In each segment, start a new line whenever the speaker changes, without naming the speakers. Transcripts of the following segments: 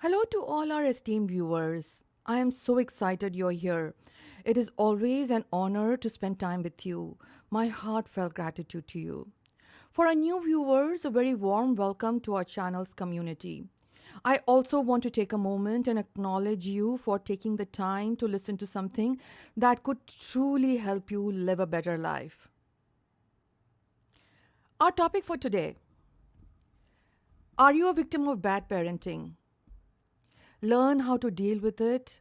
Hello to all our esteemed viewers. I am so excited you're here. It is always an honor to spend time with you. My heartfelt gratitude to you. For our new viewers, a very warm welcome to our channel's community. I also want to take a moment and acknowledge you for taking the time to listen to something that could truly help you live a better life. Our topic for today: are you a victim of bad parenting? Learn how to deal with it.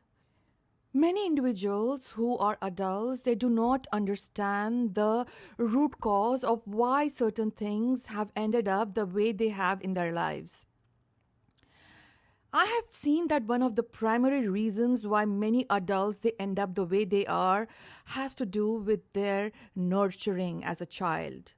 Many individuals who are adults, they do not understand the root cause of why certain things have ended up the way they have in their lives. I have seen that one of the primary reasons why many adults they end up the way they are has to do with their nurturing as a child.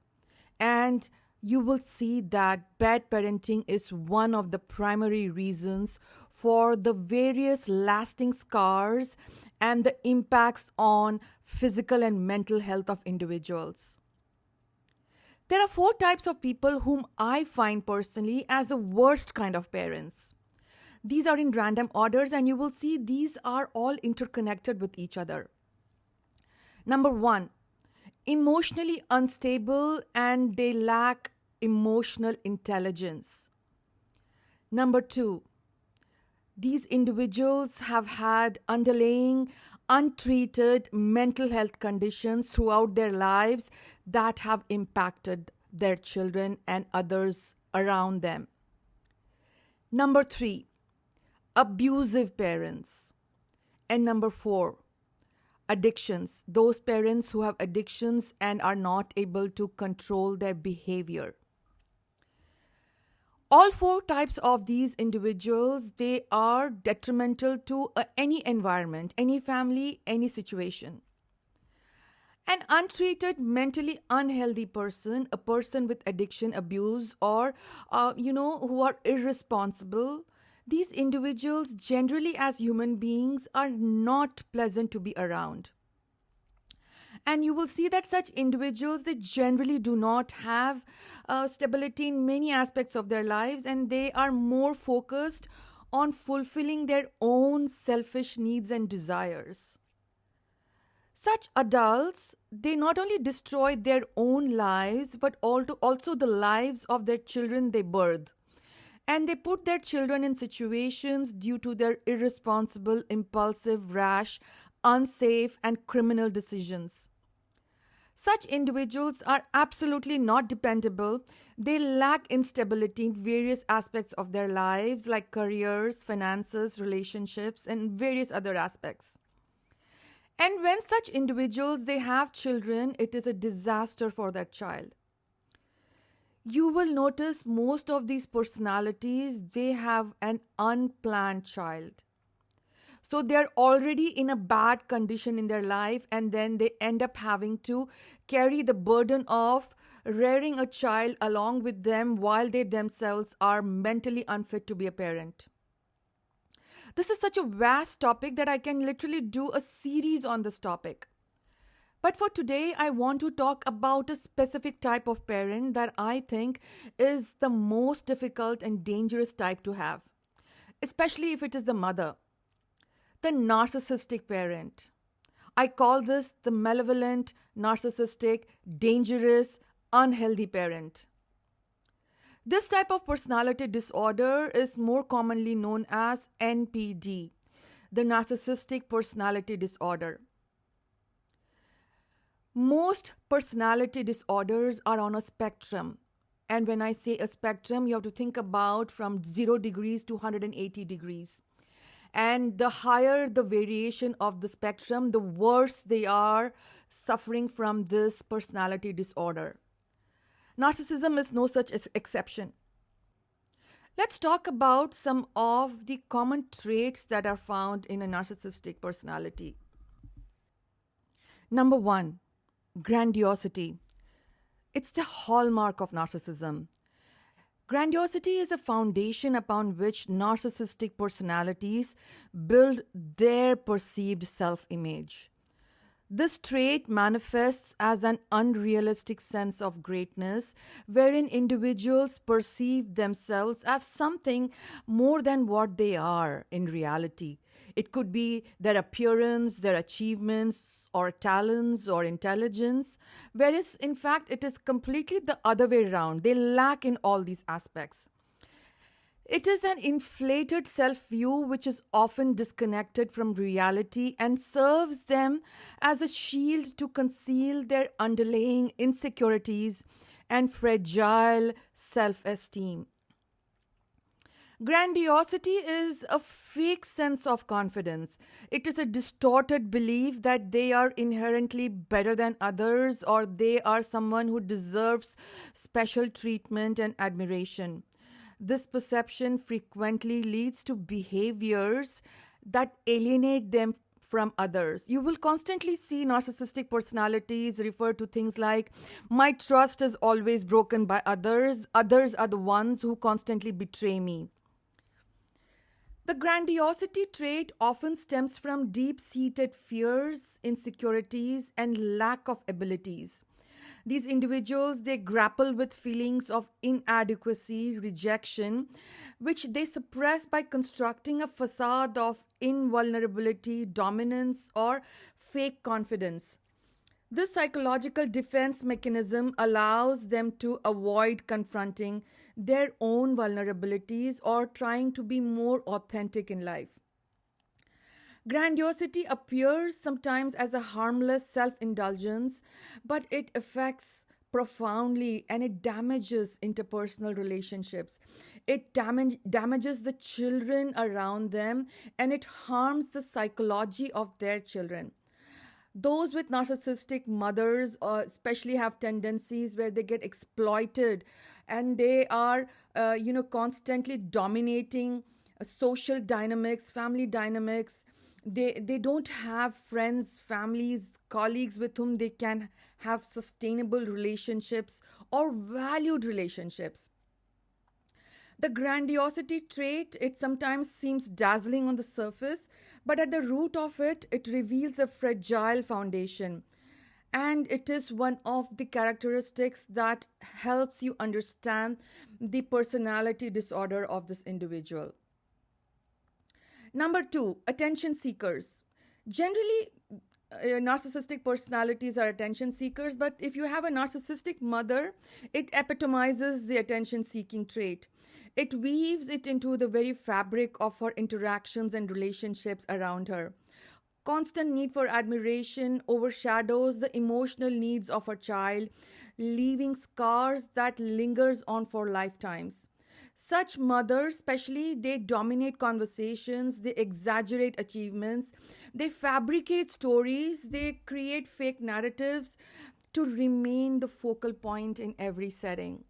And you will see that bad parenting is one of the primary reasons for the various lasting scars and the impacts on physical and mental health of individuals. There are four types of people whom I find personally as the worst kind of parents. These are in random orders, and you will see these are all interconnected with each other. Number one, emotionally unstable and they lack emotional intelligence. Number two, these individuals have had underlying untreated mental health conditions throughout their lives that have impacted their children and others around them. Number three, abusive parents. And number four, addictions. Those parents who have addictions and are not able to control their behavior. All four types of these individuals, they are detrimental to any environment, any family, any situation. An untreated, mentally unhealthy person, a person with addiction, abuse, or who are irresponsible, these individuals generally as human beings are not pleasant to be around. And you will see that such individuals, they generally do not have stability in many aspects of their lives, and they are more focused on fulfilling their own selfish needs and desires. Such adults, they not only destroy their own lives, but also the lives of their children they birth. And they put their children in situations due to their irresponsible, impulsive, rash, unsafe, and criminal decisions. Such individuals are absolutely not dependable. They lack instability in various aspects of their lives, like careers, finances, relationships, and various other aspects. And when such individuals they have children, it is a disaster for that child. You will notice most of these personalities, they have an unplanned child. So they're already in a bad condition in their life, and then they end up having to carry the burden of rearing a child along with them while they themselves are mentally unfit to be a parent. This is such a vast topic that I can literally do a series on this topic. But for today, I want to talk about a specific type of parent that I think is the most difficult and dangerous type to have, especially if it is the mother. The narcissistic parent. I call this the malevolent, narcissistic, dangerous, unhealthy parent. This type of personality disorder is more commonly known as NPD, the narcissistic personality disorder. Most personality disorders are on a spectrum. And when I say a spectrum, you have to think about from 0 degrees to 180 degrees. And the higher the variation of the spectrum, the worse they are suffering from this personality disorder. Narcissism is no such exception. Let's talk about some of the common traits that are found in a narcissistic personality. Number one, grandiosity. It's the hallmark of narcissism. Grandiosity is a foundation upon which narcissistic personalities build their perceived self-image. This trait manifests as an unrealistic sense of greatness, wherein individuals perceive themselves as something more than what they are in reality. It could be their appearance, their achievements, or talents, or intelligence, whereas in fact it is completely the other way around. They lack in all these aspects. It is an inflated self view which is often disconnected from reality and serves them as a shield to conceal their underlying insecurities and fragile self esteem. Grandiosity is a fake sense of confidence. It is a distorted belief that they are inherently better than others or they are someone who deserves special treatment and admiration. This perception frequently leads to behaviors that alienate them from others. You will constantly see narcissistic personalities refer to things like, my trust is always broken by others, others are the ones who constantly betray me. The grandiosity trait often stems from deep seated fears, insecurities, and lack of abilities. These individuals they grapple with feelings of inadequacy, rejection, which they suppress by constructing a facade of invulnerability, dominance, or fake confidence. This psychological defense mechanism allows them to avoid confronting their own vulnerabilities or trying to be more authentic in life. Grandiosity appears sometimes as a harmless self indulgence, but it affects profoundly and it damages interpersonal relationships. It damages the children around them and it harms the psychology of their children. Those with narcissistic mothers especially have tendencies where they get exploited and they are constantly dominating social dynamics, family dynamics. They don't have friends, families, colleagues with whom they can have sustainable relationships or valued relationships. The grandiosity trait, it sometimes seems dazzling on the surface, but at the root of it, it reveals a fragile foundation. And it is one of the characteristics that helps you understand the personality disorder of this individual. Number two, attention seekers. Generally, narcissistic personalities are attention seekers, but if you have a narcissistic mother, it epitomizes the attention seeking trait. It weaves it into the very fabric of her interactions and relationships around her. Constant need for admiration overshadows the emotional needs of her child, leaving scars that lingers on for lifetimes. Such mothers, especially, they dominate conversations, they exaggerate achievements, they fabricate stories, they create fake narratives to remain the focal point in every setting.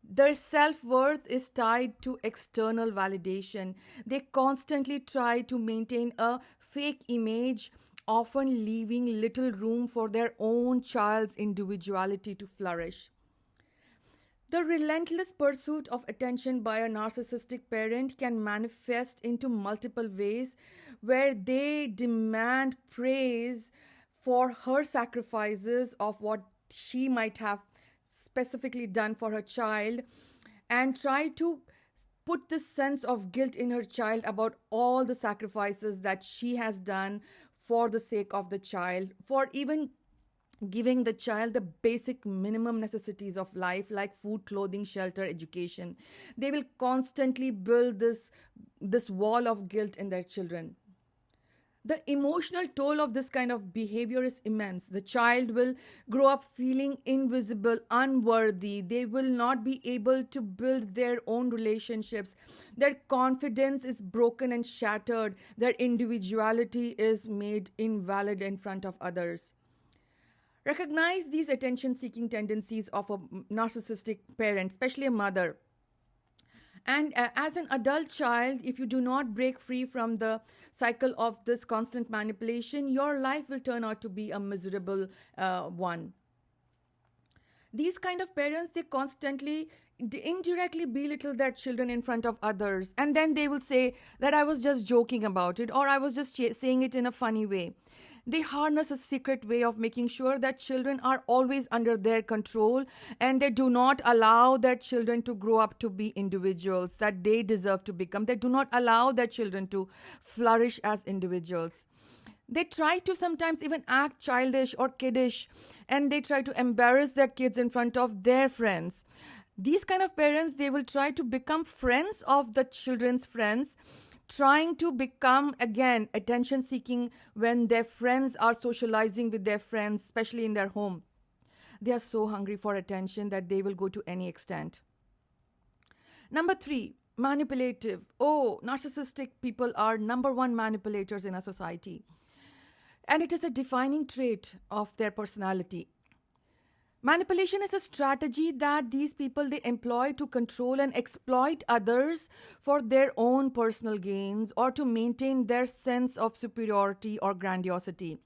Their self worth is tied to external validation. They constantly try to maintain a fake image, often leaving little room for their own child's individuality to flourish. The relentless pursuit of attention by a narcissistic parent can manifest into multiple ways where they demand praise for her sacrifices of what she might have specifically done for her child and try to put this sense of guilt in her child about all the sacrifices that she has done for the sake of the child, for even giving the child the basic minimum necessities of life like food, clothing, shelter, education. They will constantly build this wall of guilt in their children. The emotional toll of this kind of behavior is immense. The child will grow up feeling invisible, unworthy. They will not be able to build their own relationships. Their confidence is broken and shattered. Their individuality is made invalid in front of others. Recognize these attention seeking tendencies of a narcissistic parent, especially a mother. And as an adult child, if you do not break free from the cycle of this constant manipulation, your life will turn out to be a miserable one. These kind of parents, they constantly indirectly belittle their children in front of others. And then they will say that I was just joking about it or I was just saying it in a funny way. They harness a secret way of making sure that children are always under their control, and they do not allow their children to grow up to be individuals that they deserve to become. They do not allow their children to flourish as individuals. They try to sometimes even act childish or kiddish, and they try to embarrass their kids in front of their friends. These kind of parents, they will try to become friends of the children's friends, trying to become again attention seeking when their friends are socializing with their friends, especially in their home. They are so hungry for attention that they will go to any extent. Number 3, manipulative. Oh, narcissistic people are number one manipulators in a society. And it is a defining trait of their personality. Manipulation is a strategy that these people they employ to control and exploit others for their own personal gains or to maintain their sense of superiority or grandiosity.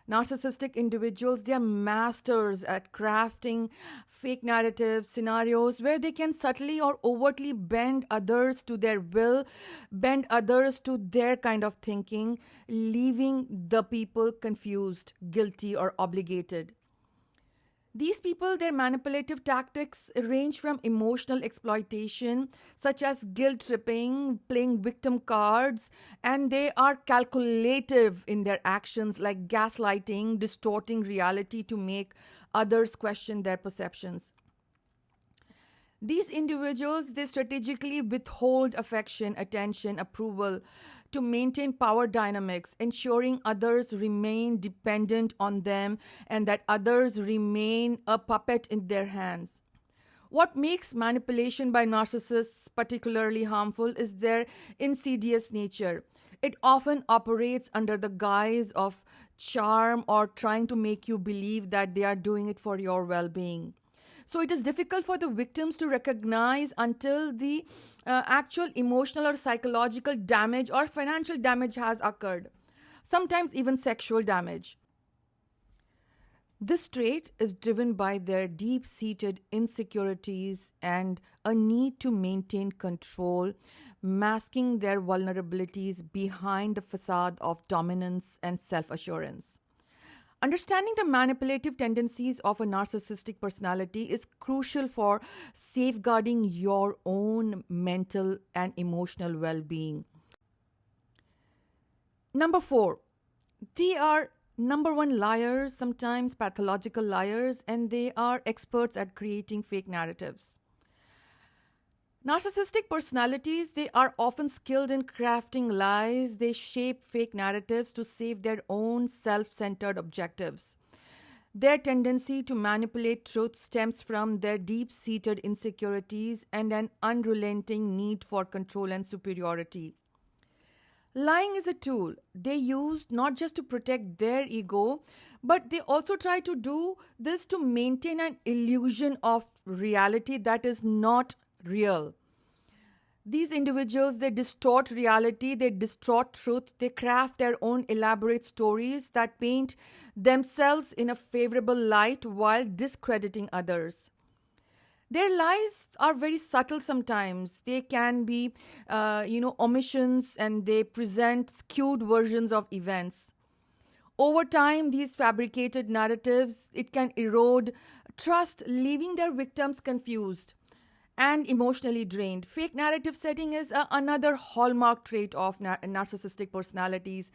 Narcissistic individuals, they are masters at crafting fake narratives, scenarios where they can subtly or overtly bend others to their will, bend others to their kind of thinking, leaving the people confused, guilty, or obligated. These people, their manipulative tactics range from emotional exploitation, such as guilt tripping, playing victim cards, and they are calculative in their actions, like gaslighting, distorting reality to make others question their perceptions. These individuals, they strategically withhold affection, attention, approval to maintain power dynamics, ensuring others remain dependent on them and that others remain a puppet in their hands. What makes manipulation by narcissists particularly harmful is their insidious nature. It often operates under the guise of charm or trying to make you believe that they are doing it for your well being. So it is difficult for the victims to recognize until the actual emotional or psychological damage or financial damage has occurred, sometimes even sexual damage. This trait is driven by their deep seated insecurities and a need to maintain control, masking their vulnerabilities behind the facade of dominance and self assurance. Understanding the manipulative tendencies of a narcissistic personality is crucial for safeguarding your own mental and emotional well being. Number 4, they are number one liars, sometimes pathological liars, and they are experts at creating fake narratives. Narcissistic personalities, they are often skilled in crafting lies. They shape fake narratives to save their own self-centered objectives. Their tendency to manipulate truth stems from their deep-seated insecurities and an unrelenting need for control and superiority. Lying is a tool they use not just to protect their ego, but they also try to do this to maintain an illusion of reality that is not real. These individuals, they distort reality, they distort truth, they craft their own elaborate stories that paint themselves in a favorable light while discrediting others. Their lies are very subtle sometimes. They can be, omissions, and they present skewed versions of events. Over time, these fabricated narratives, it can erode trust, leaving their victims confused and emotionally drained. Fake narrative setting is another hallmark trait of narcissistic personalities.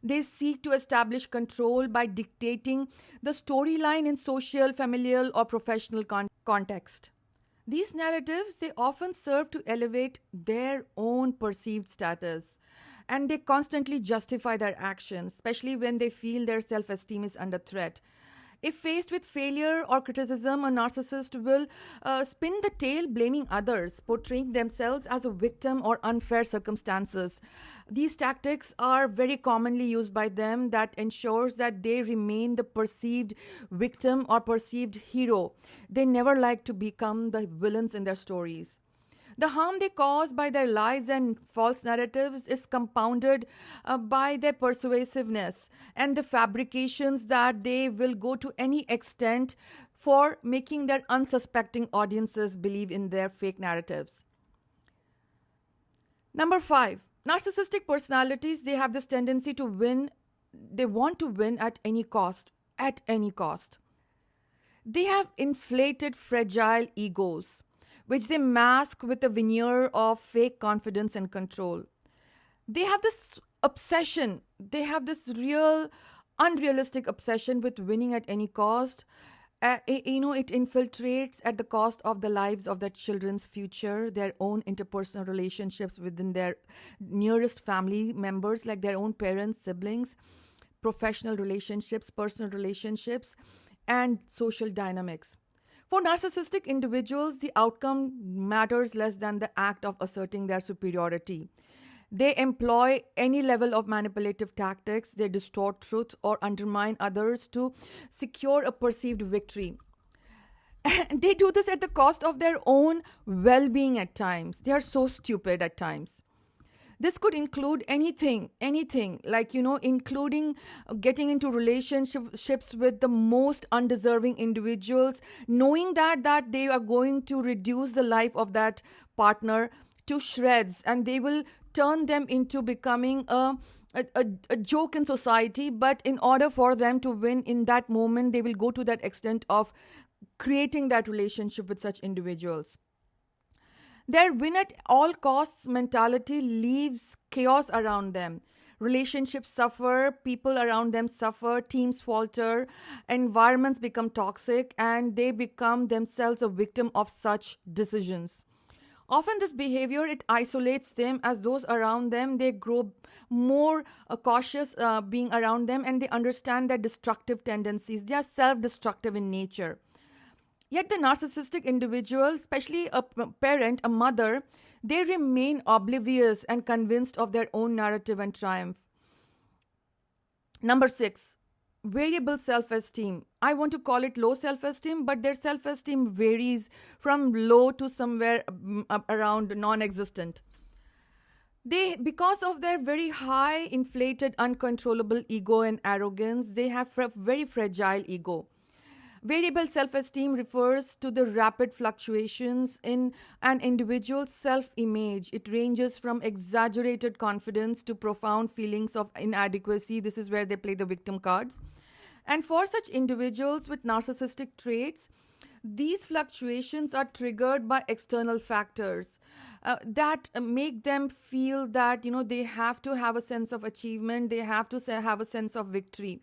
They seek to establish control by dictating the storyline in social, familial, or professional context. These narratives, they often serve to elevate their own perceived status, and they constantly justify their actions, especially when they feel their self-esteem is under threat. If faced with failure or criticism, a narcissist will spin the tale blaming others, portraying themselves as a victim or unfair circumstances. These tactics are very commonly used by them that ensures that they remain the perceived victim or perceived hero. They never like to become the villains in their stories. The harm they cause by their lies and false narratives is compounded by their persuasiveness and the fabrications that they will go to any extent for making their unsuspecting audiences believe in their fake narratives. Number 5, narcissistic personalities, they have this tendency to win they want to win at any cost, at any cost. They have inflated fragile egos, which they mask with a veneer of fake confidence and control. They have this obsession, they have this real, unrealistic obsession with winning at any cost. It infiltrates at the cost of the lives of their children's future, their own interpersonal relationships within their nearest family members, like their own parents, siblings, professional relationships, personal relationships, and social dynamics. For narcissistic individuals, the outcome matters less than the act of asserting their superiority. They employ any level of manipulative tactics, they distort truth or undermine others to secure a perceived victory. And they do this at the cost of their own well being at times. They are so stupid at times. This could include anything, like, including getting into relationships with the most undeserving individuals, knowing that they are going to reduce the life of that partner to shreds, and they will turn them into becoming a joke in society. But in order for them to win in that moment, they will go to that extent of creating that relationship with such individuals. Their win at all costs mentality leaves chaos around them. Relationships suffer, people around them suffer, teams falter, environments become toxic, and they become themselves a victim of such decisions. Often this behavior, it isolates them, as those around them, they grow more cautious being around them, and they understand their destructive tendencies. They are self-destructive in nature. Yet the narcissistic individual, especially a parent, a mother, they remain oblivious and convinced of their own narrative and triumph. Number 6, variable self-esteem. I want to call it low self-esteem, but their self-esteem varies from low to somewhere around non-existent. Because of their very high, inflated, uncontrollable ego and arrogance, they have very fragile ego. Variable self-esteem refers to the rapid fluctuations in an individual's self-image. It ranges from exaggerated confidence to profound feelings of inadequacy. This is where they play the victim cards. And for such individuals with narcissistic traits, these fluctuations are triggered by external factors that make them feel that, they have to have a sense of achievement, they have to have a sense of victory.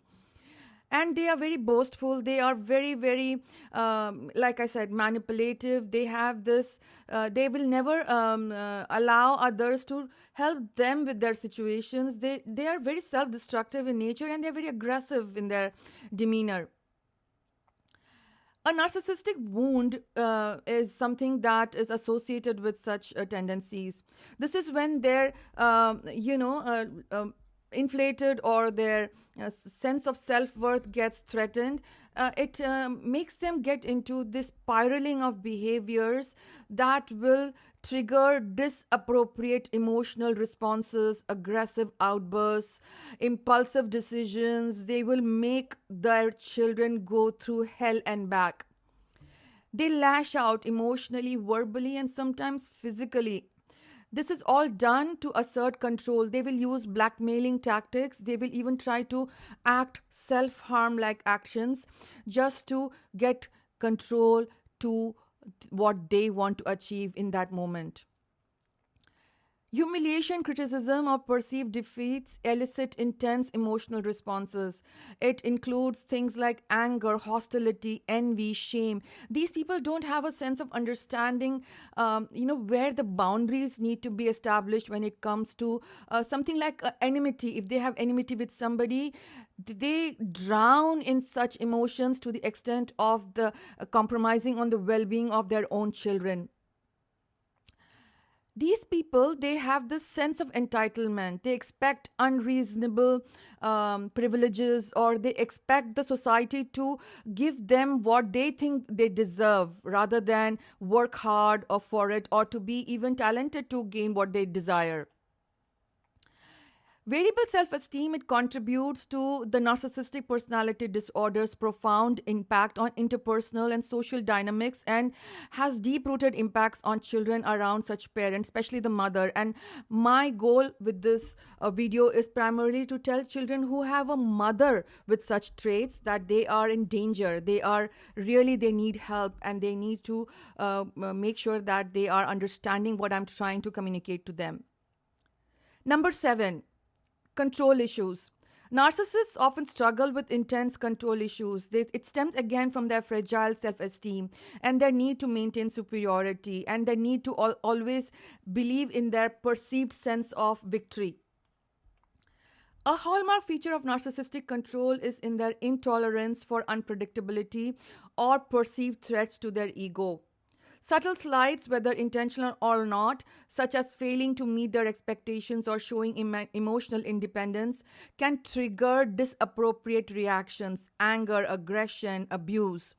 And they are very boastful. They are very, very, like I said, manipulative. They have this, they will never allow others to help them with their situations. They are very self-destructive in nature, and they're very aggressive in their demeanor. A narcissistic wound is something that is associated with such tendencies. This is when their, inflated, or their sense of self-worth gets threatened. It makes them get into this spiraling of behaviors that will trigger disappropriate emotional responses, aggressive outbursts, impulsive decisions. They will make their children go through hell and back. They lash out emotionally, verbally, and sometimes physically. This is all done to assert control. They will use blackmailing tactics. They will even try to act self-harm like actions just to get control to what they want to achieve in that moment. Humiliation, criticism, or perceived defeats elicit intense emotional responses. It includes things like anger, hostility, envy, shame. These people don't have a sense of understanding, where the boundaries need to be established when it comes to something like enmity. If they have enmity with somebody, they drown in such emotions to the extent of the compromising on the well-being of their own children. These people, they have this sense of entitlement. They expect unreasonable privileges, or they expect the society to give them what they think they deserve, rather than work hard for it, or to be even talented to gain what they desire. Variable self esteem, it contributes to the narcissistic personality disorder's profound impact on interpersonal and social dynamics and has deep rooted impacts on children around such parents, especially the mother. And my goal with this video is primarily to tell children who have a mother with such traits that they are in danger. They need help, and they need to make sure that they are understanding what I'm trying to communicate to them. Number 7, control issues. Narcissists often struggle with intense control issues. It stems again from their fragile self esteem and their need to maintain superiority and their need to always believe in their perceived sense of victory. A hallmark feature of narcissistic control is in their intolerance for unpredictability or perceived threats to their ego. Subtle slights, whether intentional or not, such as failing to meet their expectations or showing emotional independence, can trigger disappropriate reactions, anger, aggression, abuse.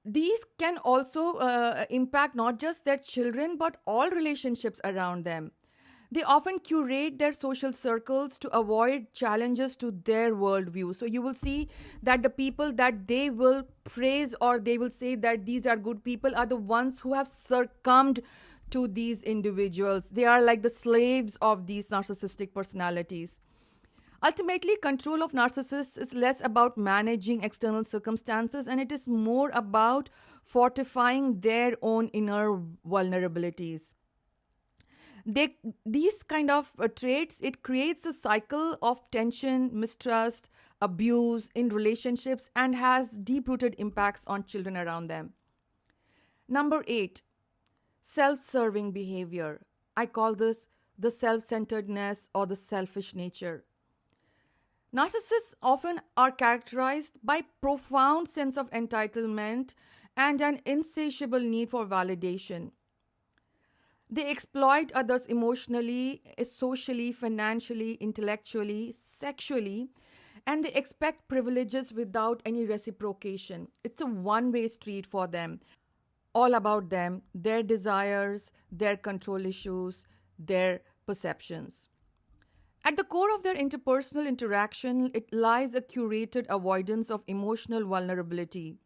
These can also impact not just their children but all relationships around them. They often curate their social circles to avoid challenges to their worldview. So you will see that the people that they will praise or they will say that these are good people are the ones who have succumbed to these individuals. They are like the slaves of these narcissistic personalities. Ultimately, control of narcissists is less about managing external circumstances and it is more about fortifying their own inner vulnerabilities. These kind of traits, it creates a cycle of tension, mistrust, abuse in relationships and has deep rooted impacts on children around them. Number 8, self-serving behavior. I call this the self-centeredness or the selfish nature. Narcissists often are characterized by profound sense of entitlement and an insatiable need for validation. They exploit others emotionally, socially, financially, intellectually, sexually, and they expect privileges without any reciprocation. It's a one-way street for them. All about them, their desires, their control issues, their perceptions. At the core of their interpersonal interaction, it lies a curated avoidance of emotional vulnerability.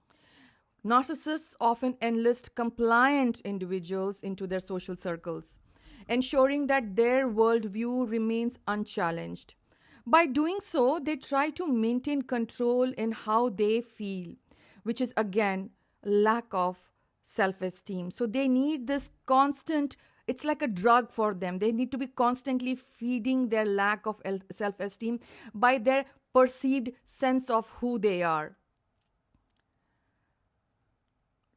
Narcissists often enlist compliant individuals into their social circles, ensuring that their worldview remains unchallenged. By doing so, they try to maintain control in how they feel, which is again lack of self esteem. So they need this constant, it's like a drug for them. They need to be constantly feeding their lack of self esteem by their perceived sense of who they are.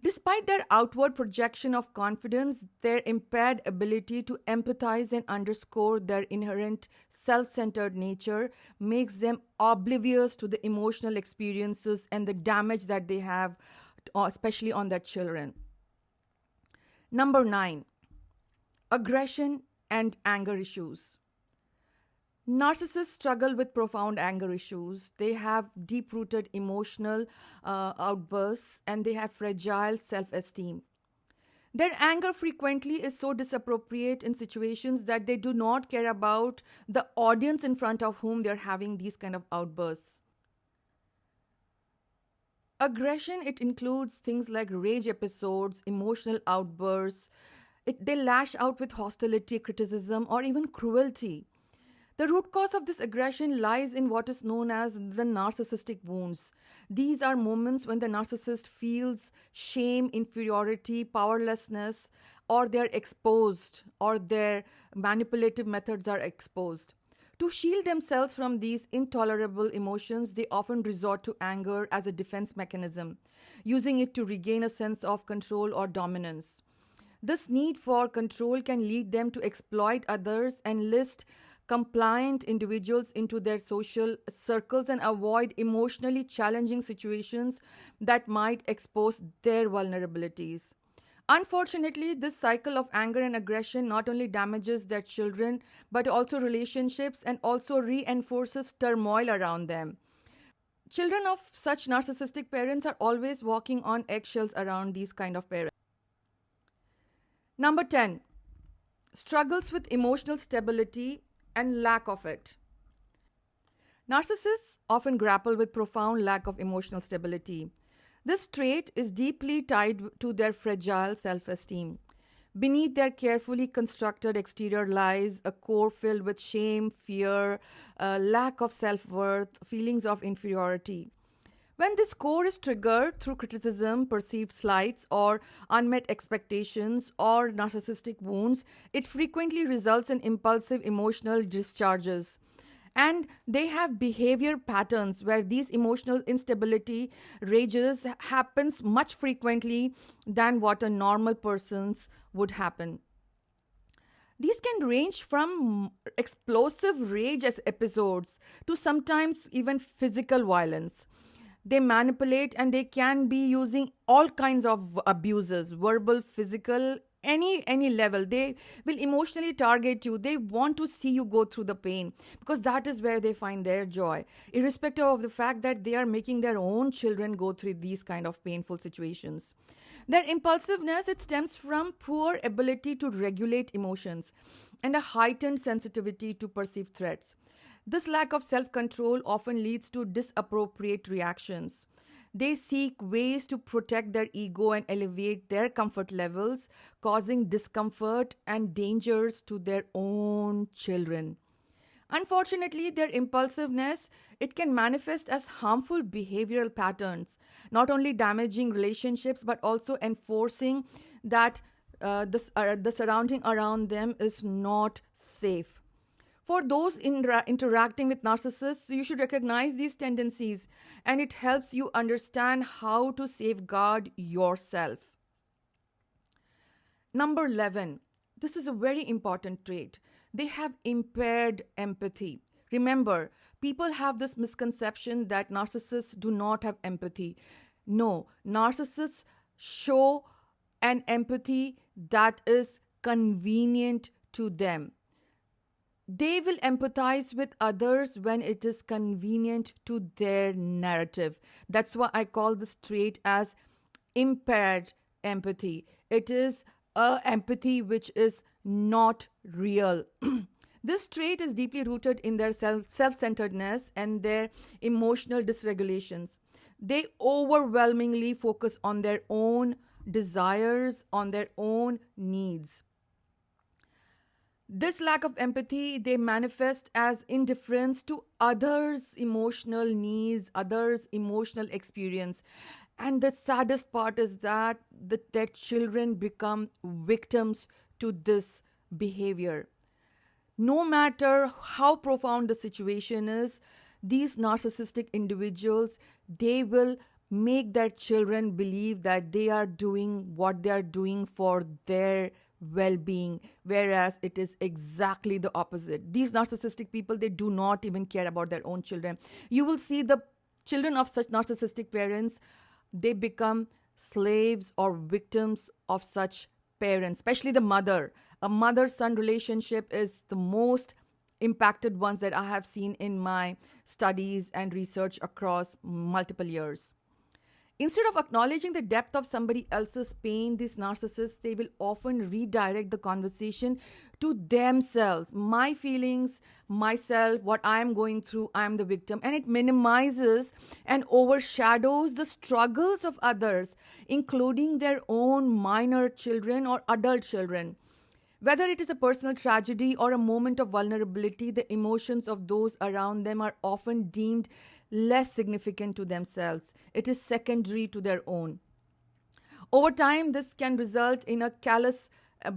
Despite their outward projection of confidence, their impaired ability to empathize and underscore their inherent self centered nature makes them oblivious to the emotional experiences and the damage that they have, especially on their children. Number 9, aggression and anger issues. Narcissists struggle with profound anger issues. They have deep rooted emotional outbursts and they have fragile self esteem. Their anger frequently is so disappropriate in situations that they do not care about the audience in front of whom they're having these kind of outbursts. Aggression, it includes things like rage episodes, emotional outbursts. They lash out with hostility, criticism, or even cruelty. The root cause of this aggression lies in what is known as the narcissistic wounds. These are moments when the narcissist feels shame, inferiority, powerlessness, or they're exposed, or their manipulative methods are exposed. To shield themselves from these intolerable emotions, they often resort to anger as a defense mechanism, using it to regain a sense of control or dominance. This need for control can lead them to exploit others, enlist compliant individuals into their social circles, and avoid emotionally challenging situations that might expose their vulnerabilities. Unfortunately, this cycle of anger and aggression not only damages their children, but also relationships and also reinforces turmoil around them. Children of such narcissistic parents are always walking on eggshells around these kind of parents. Number 10, struggles with emotional stability and lack of it. Narcissists often grapple with profound lack of emotional stability. This trait is deeply tied to their fragile self esteem. Beneath their carefully constructed exterior lies a core filled with shame, fear, lack of self worth, feelings of inferiority. When this core is triggered through criticism, perceived slights, or unmet expectations or narcissistic wounds, it frequently results in impulsive emotional discharges. And they have behavior patterns where these emotional instability rages happens much frequently than what a normal person's would happen. These can range from explosive rage as episodes to sometimes even physical violence. They manipulate and they can be using all kinds of abuses, verbal, physical, any level. They will emotionally target you. They want to see you go through the pain because that is where they find their joy, irrespective of the fact that they are making their own children go through these kind of painful situations. Their impulsiveness, it stems from poor ability to regulate emotions and a heightened sensitivity to perceived threats. This lack of self control often leads to disappropriate reactions. They seek ways to protect their ego and elevate their comfort levels, causing discomfort and dangers to their own children. Unfortunately, their impulsiveness, it can manifest as harmful behavioral patterns, not only damaging relationships but also enforcing that the surrounding around them is not safe. For those interacting with narcissists, you should recognize these tendencies and it helps you understand how to safeguard yourself. Number 11. This is a very important trait. They have impaired empathy. Remember, people have this misconception that narcissists do not have empathy. No, narcissists show an empathy that is convenient to them. They will empathize with others when it is convenient to their narrative. That's why I call this trait as impaired empathy. It is a empathy which is not real. This trait is deeply rooted in their self-centeredness and their emotional dysregulations. They overwhelmingly focus on their own desires, on their own needs. This lack of empathy, they manifest as indifference to others' emotional needs, others' emotional experience. And the saddest part is that their children become victims to this behavior. No matter how profound the situation is, these narcissistic individuals, they will make their children believe that they are doing what they are doing for their well-being, whereas it is exactly the opposite. These narcissistic people, they do not even care about their own children. You will see the children of such narcissistic parents, they become slaves or victims of such parents, especially the mother. A mother-son relationship is the most impacted ones that I have seen in my studies and research across multiple years. Instead of acknowledging the depth of somebody else's pain, these narcissists, they will often redirect the conversation to themselves. My feelings, myself, what I am going through, I am the victim. And it minimizes and overshadows the struggles of others, including their own minor children or adult children. Whether it is a personal tragedy or a moment of vulnerability, the emotions of those around them are often deemed less significant to themselves. It is secondary to their own. Over time, this can result in a callous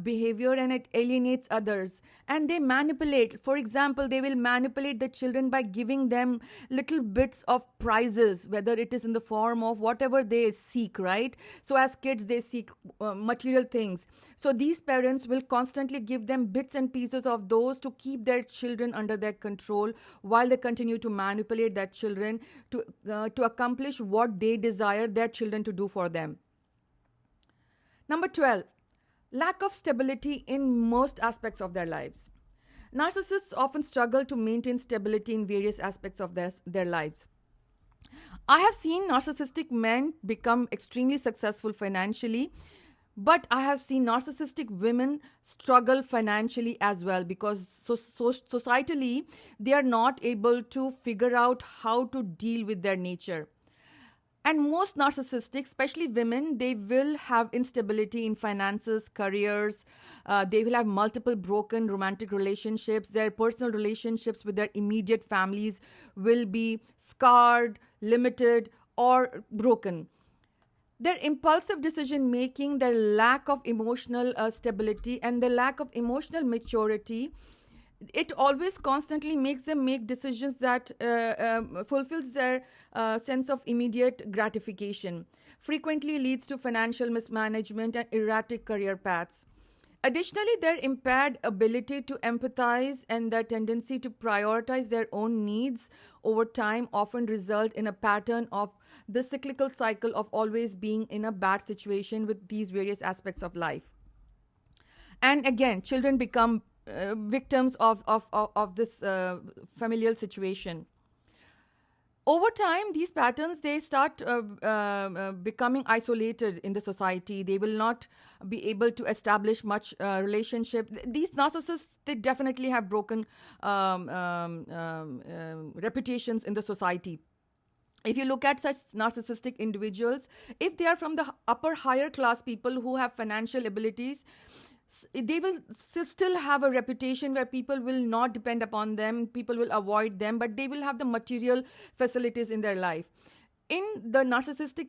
behavior and it alienates others. And they manipulate. For example, they will manipulate the children by giving them little bits of prizes, whether it is in the form of whatever they seek, right? So as kids, they seek material things. So these parents will constantly give them bits and pieces of those to keep their children under their control while they continue to manipulate their children to accomplish what they desire their children to do for them. Number 12. Lack of stability in most aspects of their lives. Narcissists often struggle to maintain stability in various aspects of their lives. I have seen narcissistic men become extremely successful financially, But I have seen narcissistic women struggle financially as well, because societally they are not able to figure out how to deal with their nature. And most narcissistic, especially women, they will have instability in finances, careers. They will have multiple broken romantic relationships. Their personal relationships with their immediate families will be scarred, limited, or broken. Their impulsive decision making, their lack of emotional stability, and the lack of emotional maturity, it always constantly makes them make decisions that fulfills their sense of immediate gratification, frequently leads to financial mismanagement and erratic career paths. Additionally, their impaired ability to empathize and their tendency to prioritize their own needs over time often result in a pattern of the cyclical cycle of always being in a bad situation with these various aspects of life. And again, children become victims of this familial situation. Over time, these patterns, they start becoming isolated in the society. They will not be able to establish much relationship. These narcissists, they definitely have broken reputations in the society. If you look at such narcissistic individuals, if they are from the upper higher class people who have financial abilities, they will still have a reputation where people will not depend upon them, people will avoid them, but they will have the material facilities in their life. In the narcissistic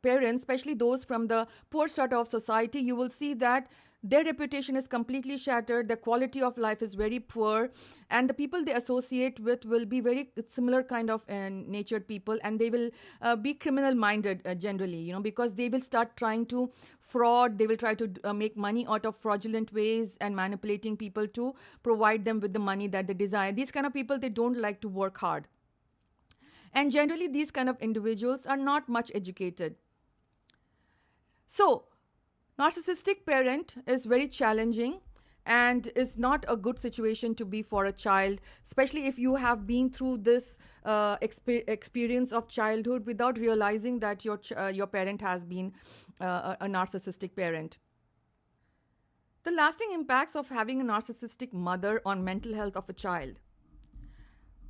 parents, especially those from the poor strata of society, you will see that their reputation is completely shattered, the quality of life is very poor, and the people they associate with will be very similar kind of natured people, and they will be criminal minded generally, because they will start trying to fraud. They will try to make money out of fraudulent ways and manipulating people to provide them with the money that they desire. These kind of people, they don't like to work hard, and generally these kind of individuals are not much educated. So narcissistic parent is very challenging and is not a good situation to be for a child, especially if you have been through this experience of childhood without realizing that your parent has been a narcissistic parent. The lasting impacts of having a narcissistic mother on mental health of a child.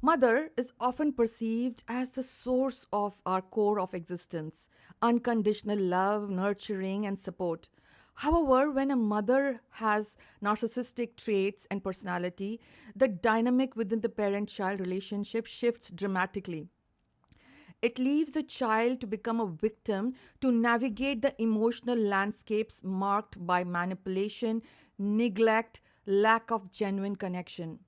Mother is often perceived as the source of our core of existence, unconditional love, nurturing, and support. However, when a mother has narcissistic traits and personality, the dynamic within the parent child relationship shifts dramatically. It leaves the child to become a victim to navigate the emotional landscapes marked by manipulation, neglect, lack of genuine connection.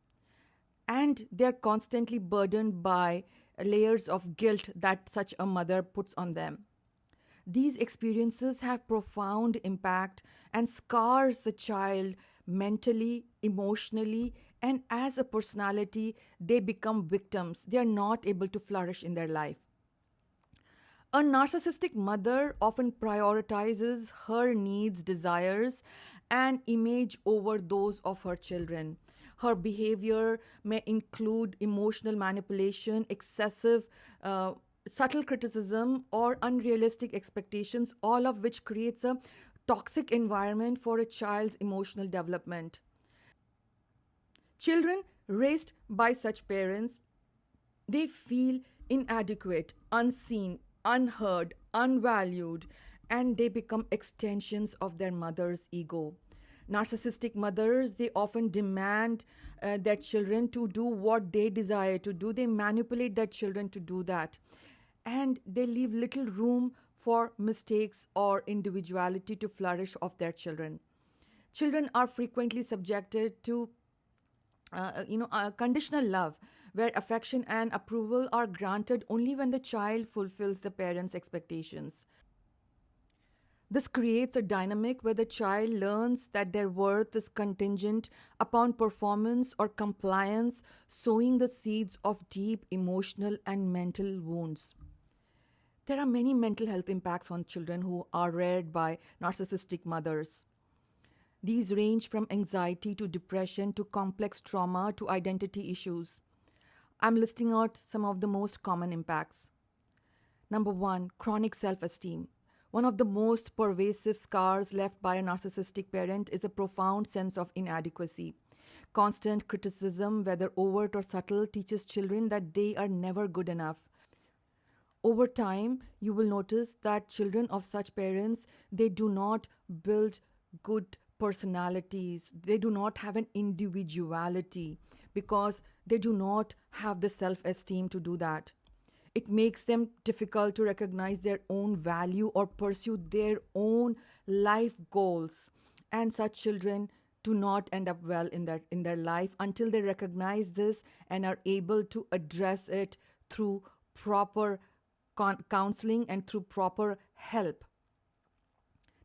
And they're constantly burdened by layers of guilt that such a mother puts on them. These experiences have profound impact and scars the child mentally, emotionally, and as a personality, they become victims. They are not able to flourish in their life. A narcissistic mother often prioritizes her needs, desires, and image over those of her children. Her behavior may include emotional manipulation, excessive, subtle criticism, or unrealistic expectations, all of which creates a toxic environment for a child's emotional development. Children raised by such parents, they feel inadequate, unseen, unheard, unvalued, and they become extensions of their mother's ego. Narcissistic mothers, they often demand their children to do what they desire to do. They manipulate their children to do that. And they leave little room for mistakes or individuality to flourish of their children. Children are frequently subjected to conditional love, where affection and approval are granted only when the child fulfills the parents' expectations. This creates a dynamic where the child learns that their worth is contingent upon performance or compliance, sowing the seeds of deep emotional and mental wounds. There are many mental health impacts on children who are reared by narcissistic mothers. These range from anxiety to depression to complex trauma to identity issues. I'm listing out some of the most common impacts. Number one, chronic self esteem. One of the most pervasive scars left by a narcissistic parent is a profound sense of inadequacy. Constant criticism, whether overt or subtle, teaches children that they are never good enough. Over time, you will notice that children of such parents, they do not build good personalities. They do not have an individuality because they do not have the self-esteem to do that. It makes them difficult to recognize their own value or pursue their own life goals. And such children do not end up well in their life until they recognize this and are able to address it through proper counseling and through proper help.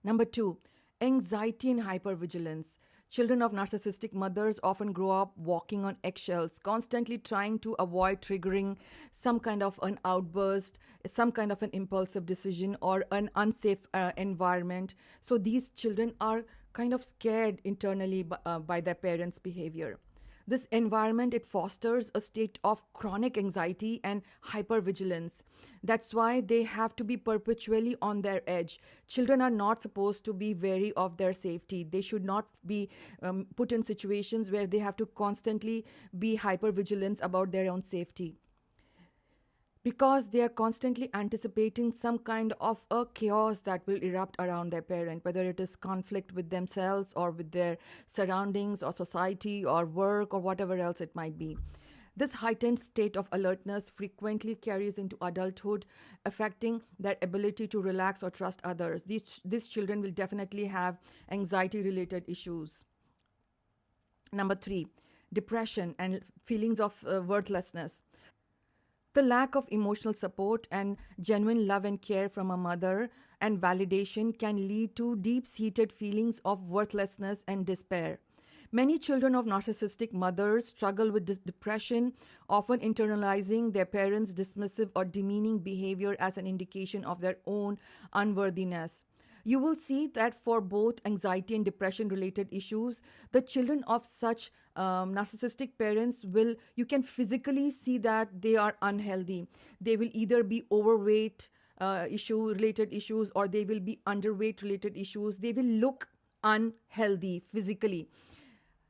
Number two, anxiety and hypervigilance. Children of narcissistic mothers often grow up walking on eggshells, constantly trying to avoid triggering some kind of an outburst, some kind of an impulsive decision, or an unsafe environment. So these children are kind of scared internally by their parents' behavior. This environment, it fosters a state of chronic anxiety and hypervigilance. That's why they have to be perpetually on their edge. Children are not supposed to be wary of their safety. They should not be put in situations where they have to constantly be hypervigilant about their own safety, because they are constantly anticipating some kind of a chaos that will erupt around their parent, whether it is conflict with themselves or with their surroundings or society or work or whatever else it might be. This heightened state of alertness frequently carries into adulthood, affecting their ability to relax or trust others. These children will definitely have anxiety-related issues. Number three, depression and feelings of worthlessness. The lack of emotional support and genuine love and care from a mother and validation can lead to deep-seated feelings of worthlessness and despair. Many children of narcissistic mothers struggle with depression, often internalizing their parents' dismissive or demeaning behavior as an indication of their own unworthiness. You will see that for both anxiety and depression related issues, the children of such narcissistic parents you can physically see that they are unhealthy. They will either be overweight related issues, or they will be underweight related issues. They will look unhealthy physically.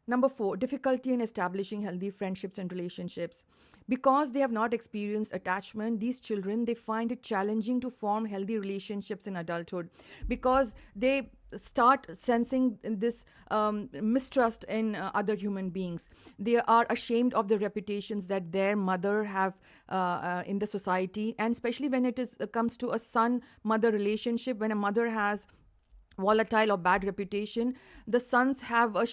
Number four, difficulty in establishing healthy friendships and relationships. Because they have not experienced attachment, these children, they find it challenging to form healthy relationships in adulthood, because they start sensing this mistrust in other human beings. They are ashamed of the reputations that their mother have in the society, and especially when comes to a son-mother relationship, when a mother has volatile or bad reputation, the sons have a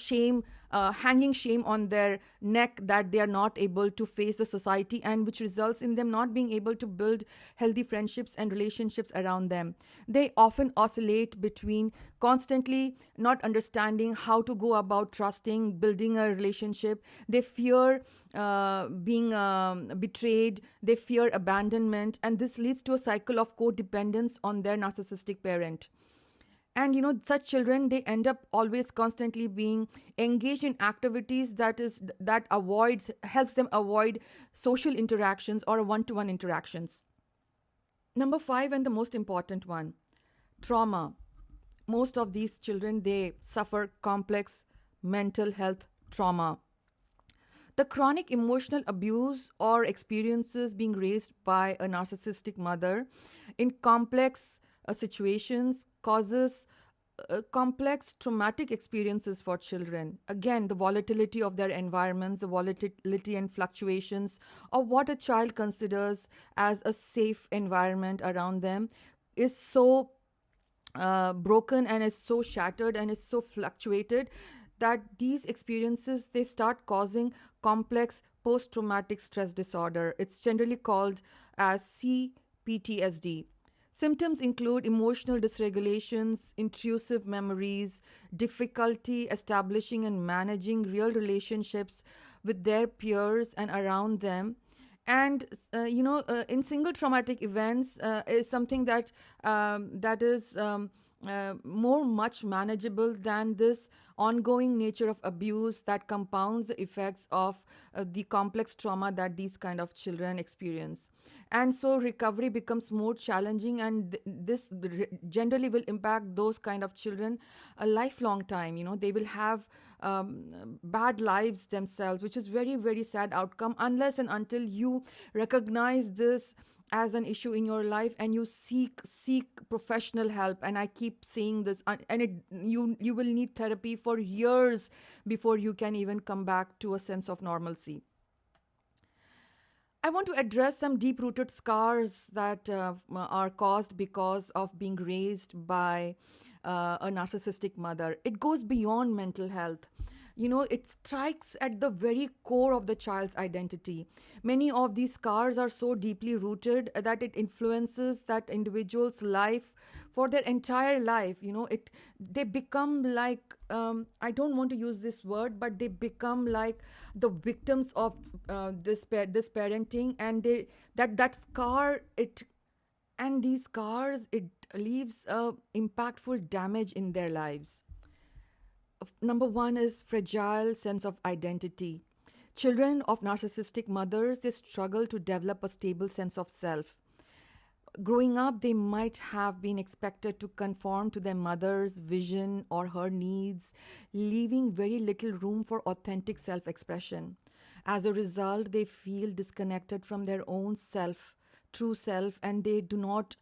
hanging shame on their neck that they are not able to face the society, and which results in them not being able to build healthy friendships and relationships around them. They often oscillate between constantly not understanding how to go about trusting, building a relationship. They fear being betrayed. They fear abandonment, and this leads to a cycle of codependence on their narcissistic parent. And such children, they end up always constantly being engaged in activities helps them avoid social interactions or one-to-one interactions. Number five, and the most important one, trauma. Most of these children, they suffer complex mental health trauma. The chronic emotional abuse or experiences being raised by a narcissistic mother in complex situations causes complex traumatic experiences for children. Again, the volatility of their environments, the volatility and fluctuations of what a child considers as a safe environment around them is so broken and is so shattered and is so fluctuated that these experiences, they start causing complex post-traumatic stress disorder. It's generally called as CPTSD. Symptoms include emotional dysregulations, intrusive memories, difficulty establishing and managing real relationships with their peers and around them. And, in single traumatic events is something that is more much manageable than this ongoing nature of abuse that compounds the effects of the complex trauma that these kind of children experience. And so recovery becomes more challenging, and this generally will impact those kind of children a lifelong time. They will have bad lives themselves, which is very, very sad outcome, unless and until you recognize this as an issue in your life and you seek professional help. And I keep saying this, and you will need therapy for years before you can even come back to a sense of normalcy. I want to address some deep rooted scars that are caused because of being raised by a narcissistic mother. It goes beyond mental health. It strikes at the very core of the child's identity. Many of these scars are so deeply rooted that it influences that individual's life for their entire life. They become like, I don't want to use this word, but they become like the victims of this parenting, and that scar it and these scars, it leaves a impactful damage in their lives. Number one is fragile sense of identity. Children of narcissistic mothers, they struggle to develop a stable sense of self. Growing up, they might have been expected to conform to their mother's vision or her needs, leaving very little room for authentic self-expression. As a result, they feel disconnected from their own self, true self, and they do not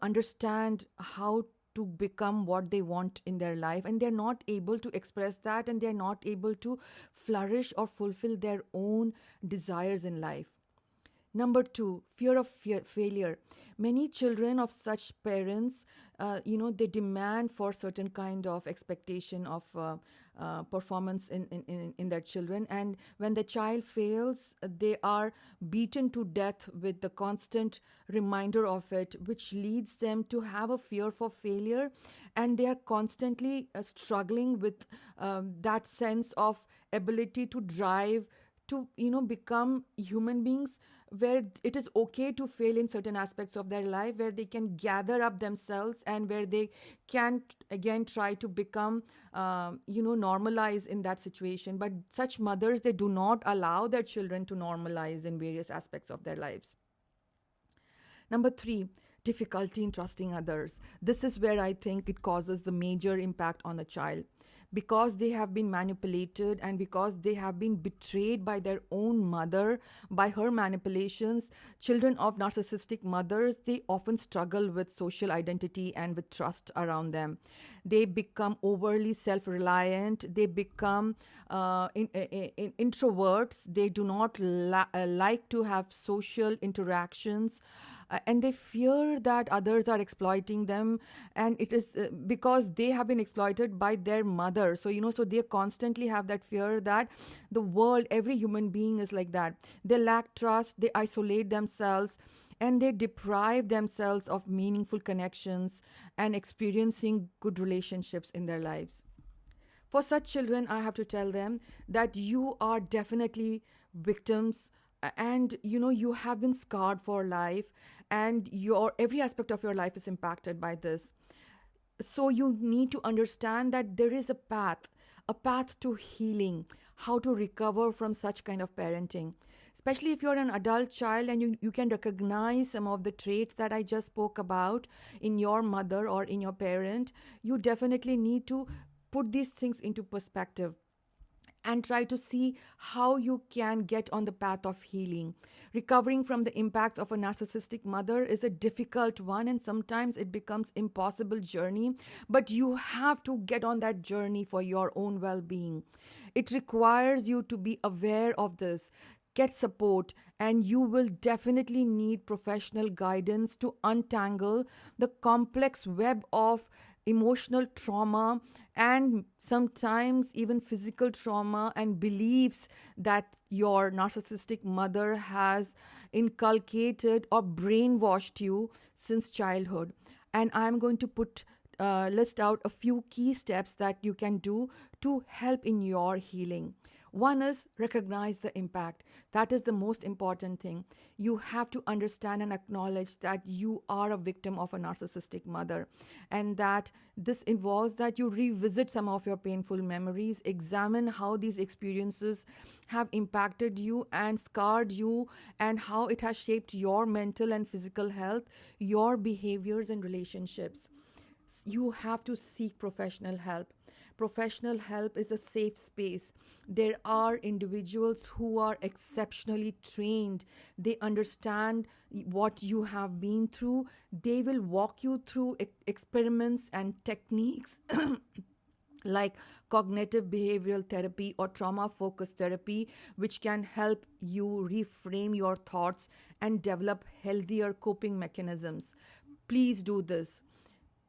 understand how to become what they want in their life, and they're not able to express that, and they're not able to flourish or fulfill their own desires in life. Number two, fear of failure. Many children of such parents, they demand for certain kind of expectation of performance in their children. And when the child fails, they are beaten to death with the constant reminder of it, which leads them to have a fear for failure. And they are constantly struggling with that sense of ability to drive, to become human beings, where it is okay to fail in certain aspects of their life, where they can gather up themselves, and where they can again try to become normalize in that situation. But such mothers, they do not allow their children to normalize in various aspects of their lives. Number three, difficulty in trusting others. This is where I think it causes the major impact on a child. Because they have been manipulated, and because they have been betrayed by their own mother, by her manipulations, children of narcissistic mothers, they often struggle with social identity and with trust around them. They become overly self-reliant. They become introverts. They do not like to have social interactions. And they fear that others are exploiting them, and it is because they have been exploited by their mother. So they constantly have that fear that the world, every human being is like that. They lack trust, they isolate themselves, and they deprive themselves of meaningful connections and experiencing good relationships in their lives. For such children, I have to tell them that you are definitely victims, and you have been scarred for life, and your every aspect of your life is impacted by this. So you need to understand that there is a path to healing, how to recover from such kind of parenting. Especially if you're an adult child and you can recognize some of the traits that I just spoke about in your mother or in your parent, you definitely need to put these things into perspective and try to see how you can get on the path of healing. Recovering from the impact of a narcissistic mother is a difficult one, and sometimes it becomes impossible journey, but you have to get on that journey for your own well-being. It requires you to be aware of this, get support, and you will definitely need professional guidance to untangle the complex web of emotional trauma, and sometimes even physical trauma and beliefs that your narcissistic mother has inculcated or brainwashed you since childhood. And I'm going to list out a few key steps that you can do to help in your healing. One is recognize the impact. That is the most important thing. You have to understand and acknowledge that you are a victim of a narcissistic mother, and that this involves that you revisit some of your painful memories, examine how these experiences have impacted you and scarred you, and how it has shaped your mental and physical health, your behaviors and relationships. You have to seek professional help. Professional help is a safe space. There are individuals who are exceptionally trained. They understand what you have been through. They will walk you through experiments and techniques like cognitive behavioral therapy or trauma focused therapy, which can help you reframe your thoughts and develop healthier coping mechanisms. Please do this.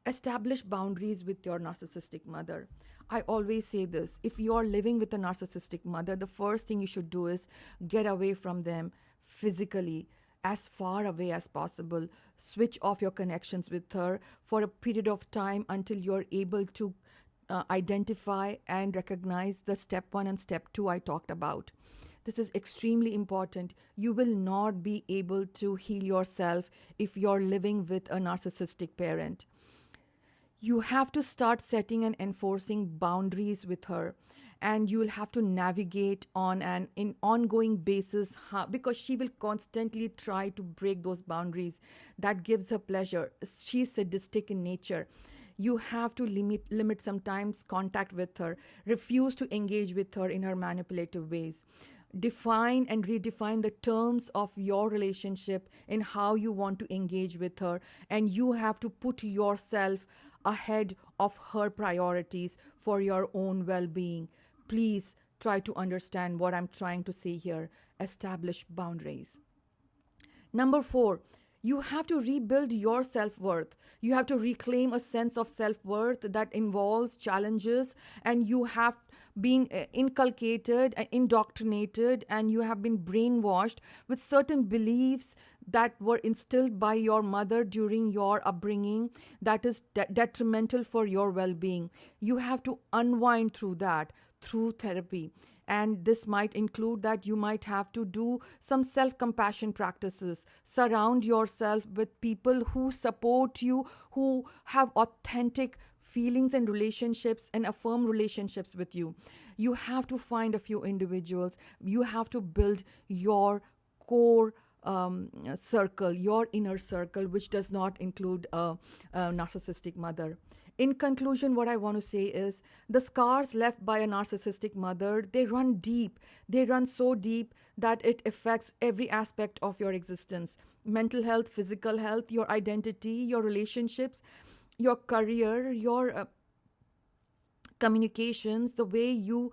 Establish boundaries with your narcissistic mother. I always say this: if you are living with a narcissistic mother, the first thing you should do is get away from them physically, as far away as possible. Switch off your connections with her for a period of time until you're able to identify and recognize the step one and step two I talked about. This is extremely important. You will not be able to heal yourself if you're living with a narcissistic parent. You have to start setting and enforcing boundaries with her, and you'll have to navigate on an ongoing basis because she will constantly try to break those boundaries. That gives her pleasure. She's sadistic in nature. You have to limit sometimes contact with her. Refuse to engage with her in her manipulative ways. Define and redefine the terms of your relationship in how you want to engage with her, and you have to put yourself ahead of her priorities for your own well-being. Please try to understand what I'm trying to say here. Establish boundaries. Number 4, you have to rebuild your self-worth. You have to reclaim a sense of self-worth that involves challenges, and you have been inculcated, indoctrinated, and you have been brainwashed with certain beliefs that were instilled by your mother during your upbringing that is detrimental for your well-being. You have to unwind through that through therapy. And this might include that you might have to do some self-compassion practices. Surround yourself with people who support you, who have authentic feelings and relationships and affirm relationships with you. You have to find a few individuals. You have to build your core circle, your inner circle, which does not include a narcissistic mother. In conclusion, what I want to say is the scars left by a narcissistic mother, they run deep. They run so deep that it affects every aspect of your existence: mental health, physical health, your identity, your relationships, your career, your communications, the way you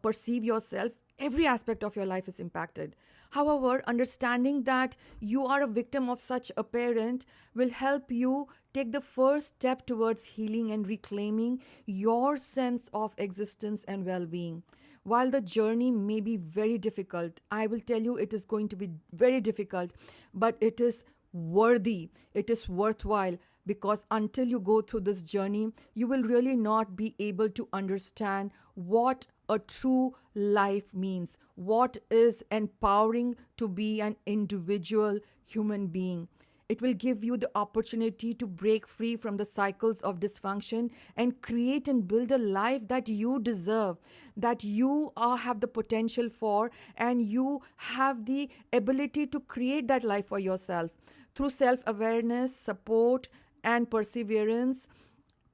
perceive yourself. Every aspect of your life is impacted. However, understanding that you are a victim of such a parent will help you take the first step towards healing and reclaiming your sense of existence and well-being. While the journey may be very difficult, I will tell you it is going to be very difficult, but it is worthy, it is worthwhile, because until you go through this journey, you will really not be able to understand what a true life means, what is empowering to be an individual human being. It will give you the opportunity to break free from the cycles of dysfunction and create and build a life that you deserve, that you have the potential for, and you have the ability to create that life for yourself. Through self-awareness, support, and perseverance,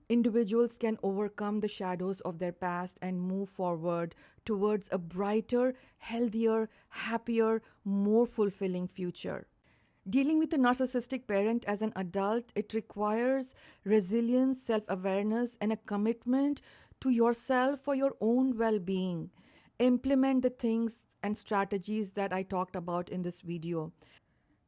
individuals can overcome the shadows of their past and move forward towards a brighter, healthier, happier, more fulfilling future. Dealing with a narcissistic parent as an adult, it requires resilience, self-awareness, and a commitment to yourself for your own well-being. Implement the things and strategies that I talked about in this video.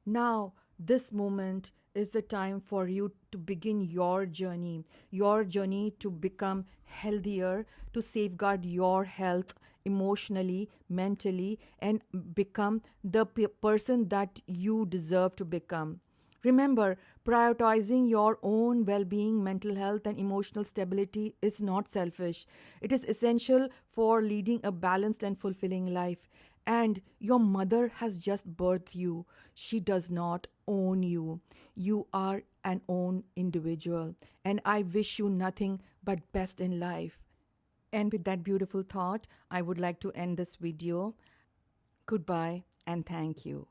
Now, this moment is the time for you to begin your journey to become healthier, to safeguard your health emotionally, mentally, and become the person that you deserve to become. Remember, prioritizing your own well being, mental health, and emotional stability is not selfish. It is essential for leading a balanced and fulfilling life. And your mother has just birthed you. She does not own you. You are an own individual. And I wish you nothing but best in life. And with that beautiful thought, I would like to end this video. Goodbye and thank you.